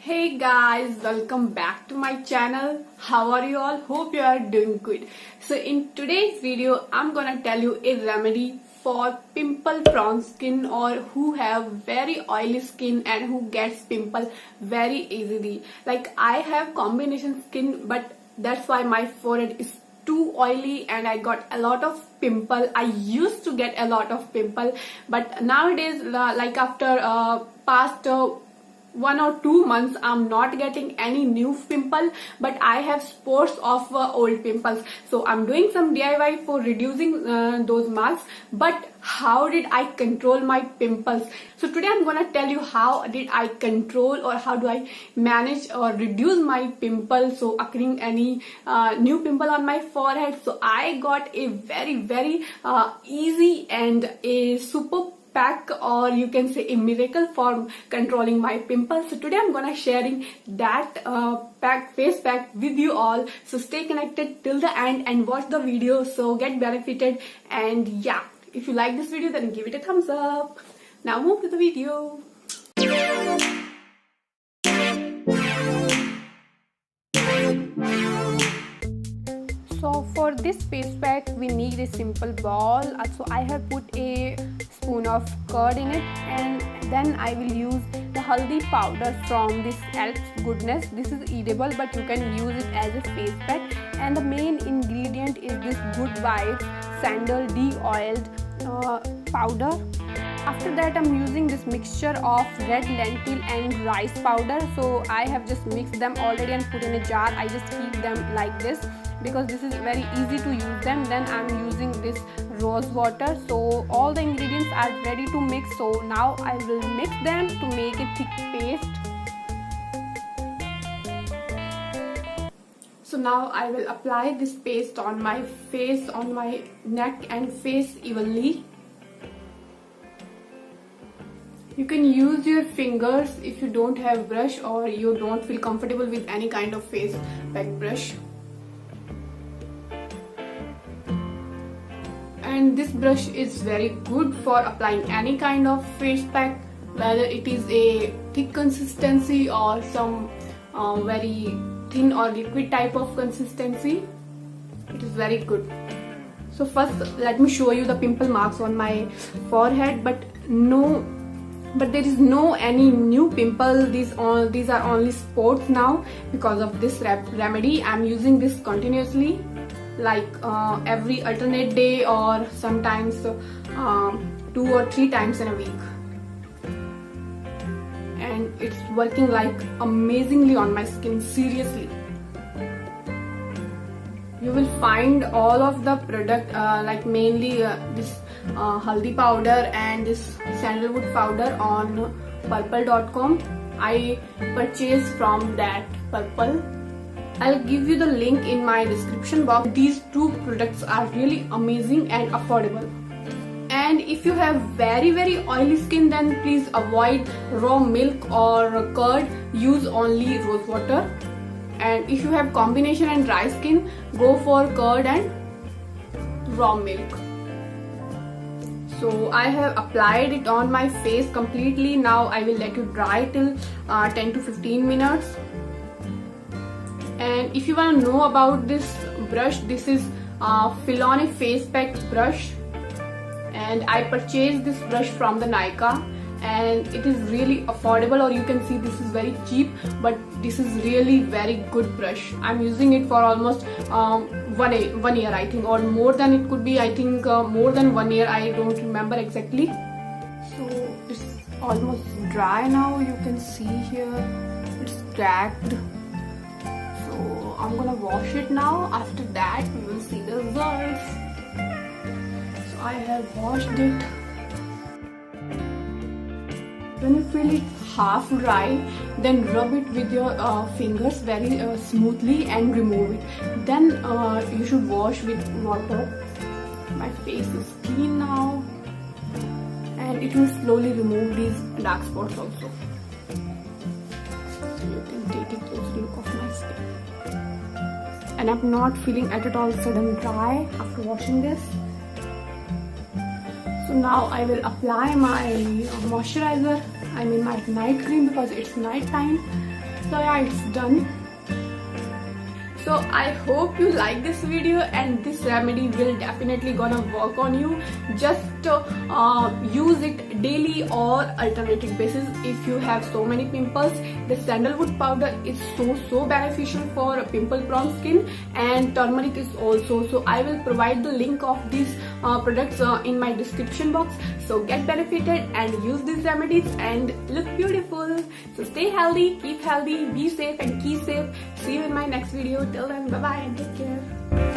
Hey guys, welcome back to my channel. How are you all? Hope you are doing good. So in today's video, I'm gonna tell you a remedy for pimple prone skin or who have very oily skin and who gets pimple very easily. Like I have combination skin, but that's why my forehead is too oily and I got a lot of pimple. I used to get a lot of pimple, but nowadays like after past 1 or 2 months I'm not getting any new pimple, but I have spores of old pimples. So I'm doing some DIY for reducing those marks. But how did I control my pimples? So today I'm gonna tell you how did I control or how do I manage or reduce my pimples, so occurring any new pimple on my forehead. So I got a very easy and a super pack, or you can say a miracle for controlling my pimples. So today I'm gonna sharing that face pack with you all. So stay connected till the end and watch the video, so get benefited. And yeah, if you like this video, then give it a thumbs up. Now move to the video. So for this face pack we need a simple bowl. Also I have put a spoon of curd in it, and then I will use the haldi powder from this Elf's Goodness. This is edible, but you can use it as a face pack, and the main ingredient is this Good Vibes Sandal de-oiled powder. After that I'm using this mixture of red lentil and rice powder. So I have just mixed them already and put in a jar. I just keep them like this because this is very easy to use them. Then I'm using this rose water. So all the ingredients are ready to mix. So now I will mix them to make a thick paste. So now I will apply this paste on my face, on my neck and face evenly. You can use your fingers if you don't have brush or you don't feel comfortable with any kind of face pack brush. And this brush is very good for applying any kind of face pack, whether it is a thick consistency or some very thin or liquid type of consistency. It is very good. So first let me show you the pimple marks on my forehead, but there is no any new pimple. These are only spots now because of this remedy. I'm using this continuously, like every alternate day or sometimes 2 or 3 times in a week, and it's working like amazingly on my skin. Seriously, you will find all of the product like mainly this haldi powder and this sandalwood powder on purple.com. I purchased from that Purple. I'll give you the link in my description box. These two products are really amazing and affordable. And if you have very oily skin, then please avoid raw milk or curd. Use only rose water. And if you have combination and dry skin, go for curd and raw milk. So I have applied it on my face completely. Now I will let it dry till 10 to 15 minutes. And if you want to know about this brush, this is Filoni face pack brush, and I purchased this brush from the Nykaa, and it is really affordable, or you can see this is very cheap, but this is really very good brush. I'm using it for almost 1 year I think, or more than it could be. I think more than 1 year, I don't remember exactly. So it's almost dry now. You can see here it's cracked. So I'm gonna wash it now. After that we will see the results. So I have washed it. When you feel it half dry, then rub it with your fingers very smoothly and remove it. Then you should wash with water. My face is clean now, and it will slowly remove these dark spots also. So you can take a close look of my skin. And I'm not feeling at all sudden dry after washing this. So now I will apply my moisturizer. I mean my night cream, because it's night time. So yeah, it's done. So I hope you like this video, and this remedy will definitely gonna work on you. Just use it daily or alternative basis if you have so many pimples. The sandalwood powder is so beneficial for pimple prone skin, and turmeric is also. So I will provide the link of these products in my description box. So get benefited and use these remedies and look beautiful. So stay healthy, keep healthy, be safe and keep safe. See you in my next video. Till then, bye bye and take care.